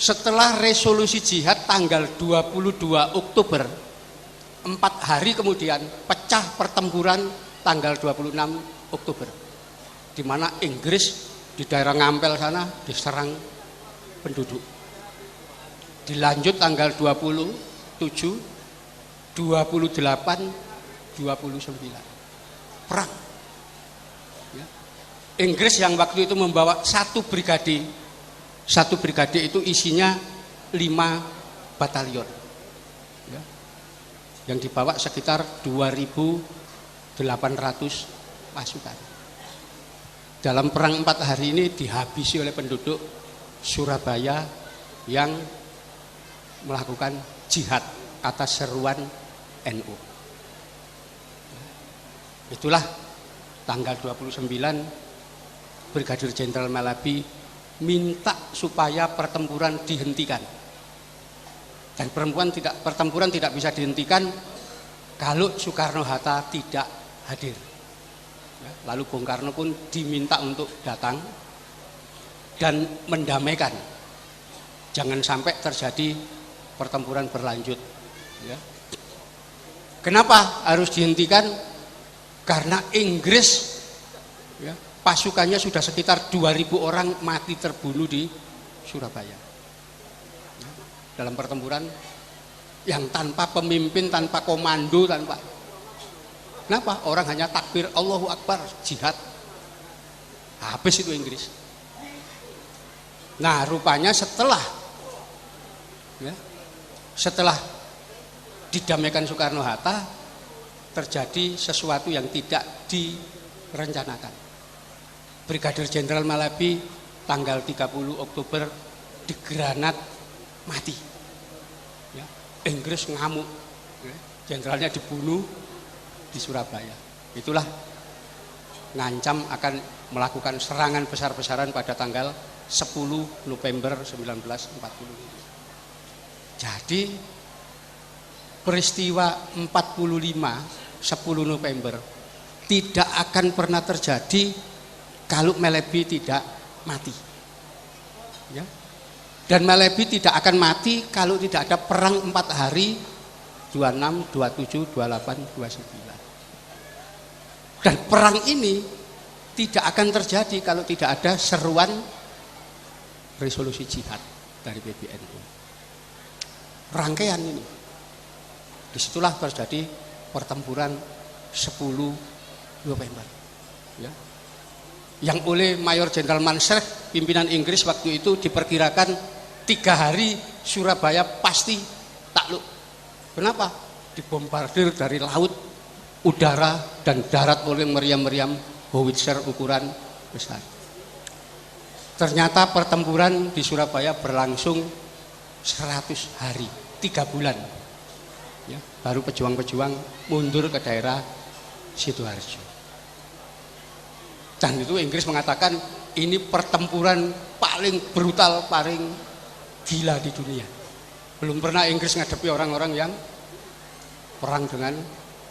Setelah resolusi jihad tanggal 22 Oktober, 4 hari kemudian pecah pertempuran tanggal 26 Oktober, di mana Inggris di daerah Ngampel sana diserang penduduk. Dilanjut tanggal 27, 28, 29 perang. Ya. Inggris yang waktu itu membawa satu brigade itu isinya 5 batalion, ya, yang dibawa sekitar 2.800 pasukan. Dalam perang 4 hari ini dihabisi oleh penduduk Surabaya yang melakukan jihad atas seruan NU. Itulah tanggal 29 Brigadir Jenderal Malabi minta supaya pertempuran dihentikan. Dan pertempuran tidak bisa dihentikan kalau Soekarno-Hatta tidak hadir. Ya, lalu Bung Karno pun diminta untuk datang dan mendamaikan. Jangan sampai terjadi pertempuran berlanjut. Ya. Kenapa harus dihentikan? Karena Inggris, ya, pasukannya sudah sekitar 2.000 orang mati terbunuh di Surabaya. Ya, dalam pertempuran yang tanpa pemimpin, tanpa komando, kenapa? Orang hanya takbir Allahu Akbar, jihad. Habis itu Inggris. Nah, rupanya setelah didamaikan Soekarno-Hatta, terjadi sesuatu yang tidak direncanakan. Brigadir Jenderal Malabi tanggal 30 Oktober digranat mati. Ya, Inggris ngamuk, ya, jenderalnya dibunuh di Surabaya. Itulah ngancam akan melakukan serangan besar-besaran pada tanggal 10 November 1945. Jadi peristiwa 45 10 November tidak akan pernah terjadi kalau Malabi tidak mati. Ya. Dan Malabi tidak akan mati kalau tidak ada perang 4 hari 26, 27, 28, 29. Dan perang ini tidak akan terjadi kalau tidak ada seruan resolusi jihad dari PBNU. Rangkaian ini. Disitulah terjadi pertempuran 10 November. Ya. Yang oleh Mayor Jenderal Mansell, pimpinan Inggris waktu itu diperkirakan 3 hari Surabaya pasti takluk. Kenapa? Dibombardir dari laut, udara, dan darat oleh meriam-meriam howitzer ukuran besar. Ternyata pertempuran di Surabaya berlangsung 100 hari, 3 bulan. Ya, baru pejuang-pejuang mundur ke daerah Sidoarjo. Dan itu Inggris mengatakan ini pertempuran paling brutal, paling gila di dunia. Belum pernah Inggris menghadapi orang-orang yang perang dengan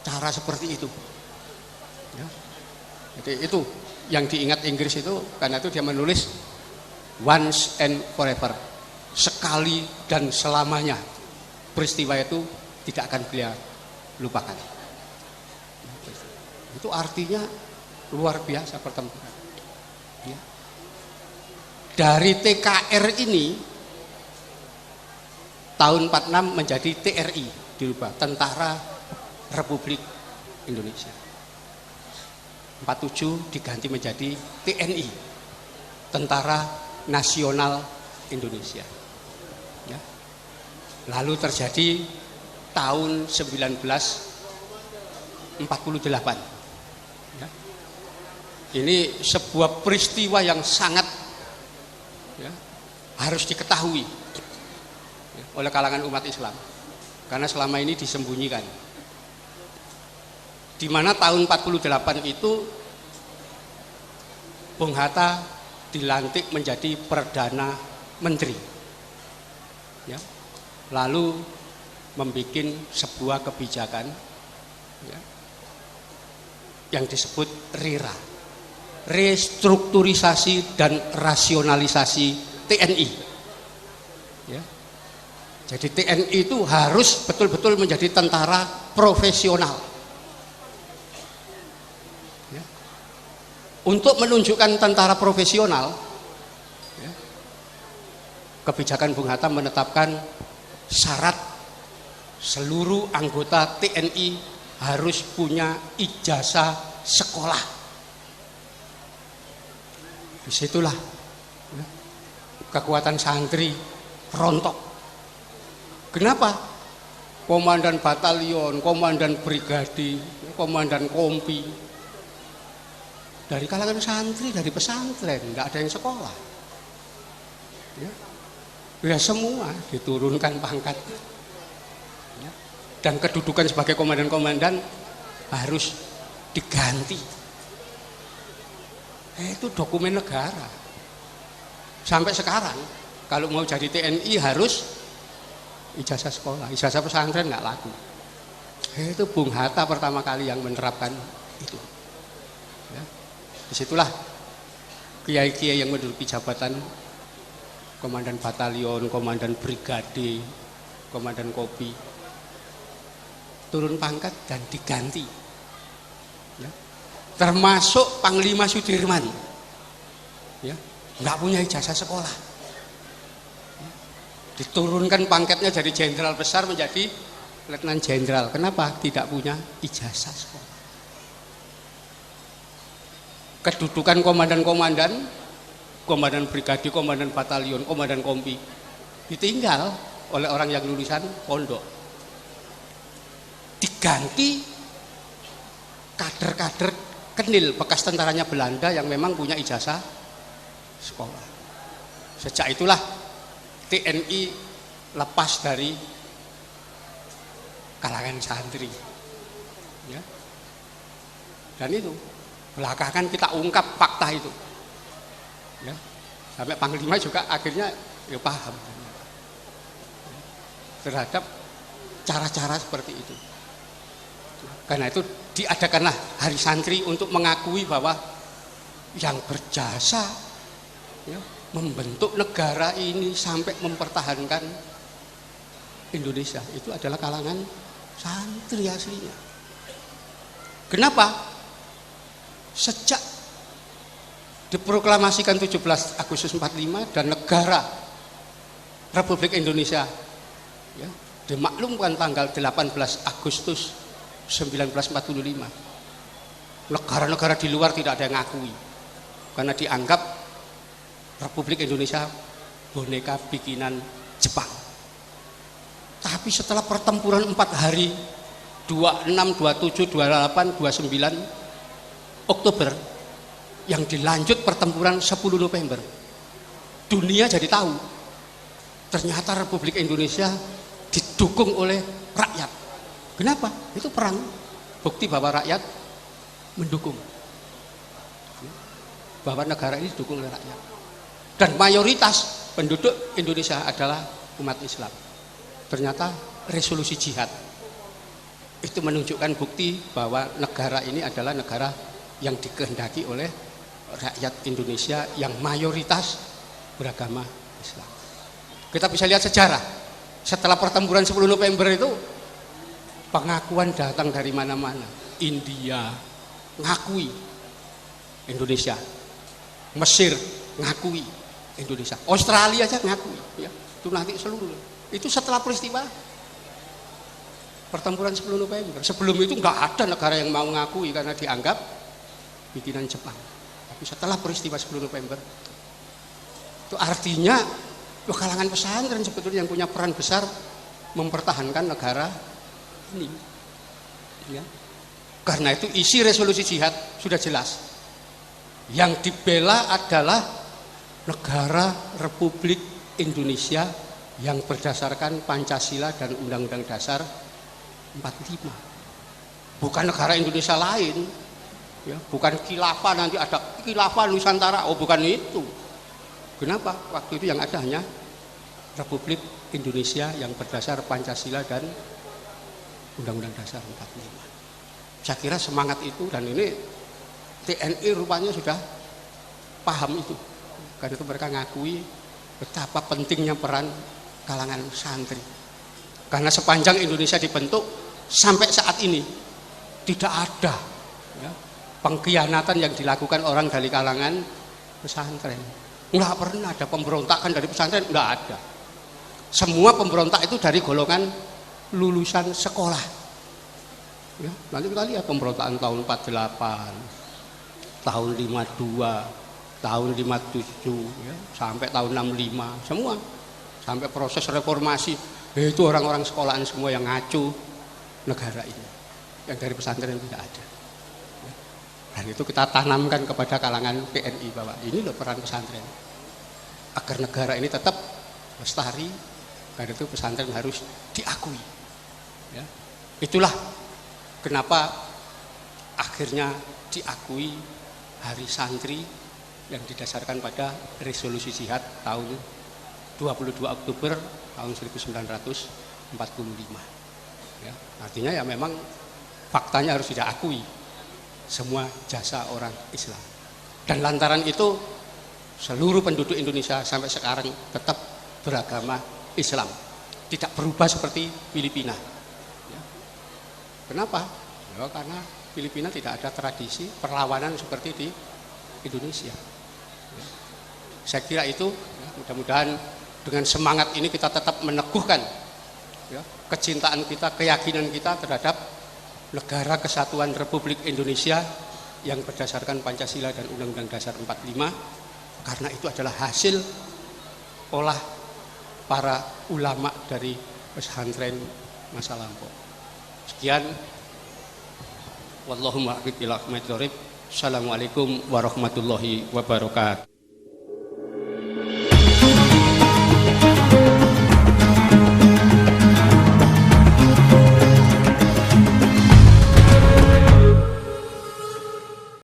cara seperti itu. Ya. Jadi itu yang diingat Inggris itu, karena itu dia menulis once and forever, sekali dan selamanya. Peristiwa itu tidak akan beliau lupakan. Itu artinya luar biasa pertempuran. Ya. Dari TKR ini tahun 46 menjadi TRI, dirubah Tentara Republik Indonesia. 47 diganti menjadi TNI, Tentara Nasional Indonesia. Ya. Lalu terjadi tahun 1948. Ya. Ini sebuah peristiwa yang sangat, ya, harus diketahui, ya, oleh kalangan umat Islam, karena selama ini disembunyikan. Di mana tahun 48 itu Bung Hatta dilantik menjadi Perdana Menteri. Ya. Lalu membuat sebuah kebijakan, ya, yang disebut RIRA, restrukturisasi dan rasionalisasi TNI. Ya. Jadi TNI itu harus betul-betul menjadi tentara profesional. Ya. Untuk menunjukkan tentara profesional, ya, kebijakan Bung Hatta menetapkan syarat seluruh anggota TNI harus punya ijazah sekolah. Disitulah, ya, kekuatan santri rontok. Kenapa? Komandan batalion, komandan brigade, komandan kompi dari kalangan santri, dari pesantren, nggak ada yang sekolah. Ya, ya semua diturunkan pangkat. Ya. Dan kedudukan sebagai komandan-komandan harus diganti. Itu dokumen negara. Sampai sekarang kalau mau jadi TNI harus ijazah sekolah, ijazah pesantren nggak laku. Itu Bung Hatta pertama kali yang menerapkan itu. Ya. Disitulah kiai-kiai yang menduduki jabatan komandan batalion, komandan brigade, komandan kopi turun pangkat dan diganti. Ya. Termasuk Panglima Sudirman, ya, nggak punya ijazah sekolah, ya. Diturunkan pangkatnya dari jenderal besar menjadi letnan jenderal. Kenapa? Tidak punya ijazah sekolah. Kedudukan komandan-komandan, komandan brigade, komandan batalion, komandan kompi ditinggal oleh orang yang lulusan pondok. Diganti kader-kader kenil bekas tentaranya Belanda yang memang punya ijazah sekolah. Sejak itulah TNI lepas dari kalangan santri. Ya. Dan itu belakangan kita ungkap fakta itu. Ya. Sampai Panglima juga akhirnya ya paham terhadap cara-cara seperti itu. Karena itu diadakanlah Hari Santri untuk mengakui bahwa yang berjasa, ya, membentuk negara ini sampai mempertahankan Indonesia itu adalah kalangan santri aslinya. Kenapa? Sejak diproklamasikan 17 Agustus 45 dan negara Republik Indonesia, ya, dimaklumkan tanggal 18 Agustus 1945. Negara-negara di luar tidak ada yang ngakui karena dianggap Republik Indonesia boneka bikinan Jepang. Tapi setelah pertempuran 4 hari 26, 27, 28, 29 Oktober yang dilanjut pertempuran 10 November, dunia jadi tahu ternyata Republik Indonesia didukung oleh rakyat. Kenapa? Itu perang, bukti bahwa rakyat mendukung, bahwa negara ini didukung oleh rakyat. Dan mayoritas penduduk Indonesia adalah umat Islam. Ternyata resolusi jihad itu menunjukkan bukti bahwa negara ini adalah negara yang dikehendaki oleh rakyat Indonesia yang mayoritas beragama Islam. Kita bisa lihat sejarah. Setelah pertempuran 10 November itu pengakuan datang dari mana-mana. India ngakui Indonesia, Mesir ngakui Indonesia, Australia aja ngakui, ya. Itu nanti seluruh. Itu setelah peristiwa pertempuran 10 November. Sebelum itu nggak ada negara yang mau ngakui karena dianggap bikinan Jepang. Tapi setelah peristiwa 10 November, itu artinya kalangan pesantren sebetulnya yang punya peran besar mempertahankan negara ini, ya. Karena itu isi resolusi jihad sudah jelas. Yang dibela adalah negara Republik Indonesia yang berdasarkan Pancasila dan Undang-Undang Dasar 45. Bukan negara Indonesia lain, ya. Bukan khilafah, nanti ada khilafah Nusantara. Oh, bukan itu. Kenapa? Waktu itu yang ada hanya Republik Indonesia yang berdasar Pancasila dan Undang-Undang Dasar 45. Saya kira semangat itu, dan ini TNI rupanya sudah paham itu. Karena itu mereka ngakui betapa pentingnya peran kalangan santri. Karena sepanjang Indonesia dibentuk sampai saat ini tidak ada ya, pengkhianatan yang dilakukan orang dari kalangan pesantren. Enggak pernah ada pemberontakan dari pesantren, enggak ada. Semua pemberontak itu dari golongan lulusan sekolah. Ya, nanti kita lihat pemberontakan tahun 48, tahun 52, tahun 57, ya, sampai tahun 65, semua. Sampai proses reformasi, itu orang-orang sekolahan semua yang ngacu negara ini. Yang dari pesantren tidak ada. Dan itu kita tanamkan kepada kalangan PNI bahwa ini loh peran pesantren. Agar negara ini tetap lestari, karena itu pesantren harus diakui. Ya. Itulah kenapa akhirnya diakui Hari Santri yang didasarkan pada resolusi jihad tahun 22 Oktober tahun 1945. Ya, artinya ya memang faktanya harus diakui semua jasa orang Islam. Dan lantaran itu seluruh penduduk Indonesia sampai sekarang tetap beragama Islam, tidak berubah seperti Filipina. Ya. Kenapa? Ya, karena Filipina tidak ada tradisi perlawanan seperti di Indonesia. Ya. Saya kira itu ya, mudah-mudahan dengan semangat ini kita tetap meneguhkan ya, kecintaan kita, keyakinan kita terhadap negara kesatuan Republik Indonesia yang berdasarkan Pancasila dan Undang-Undang Dasar 45, karena itu adalah hasil olah para ulama dari pesantren masa lampau. Sekian, wallahumma a'lam bishawab. Assalamualaikum warahmatullahi wabarakatuh.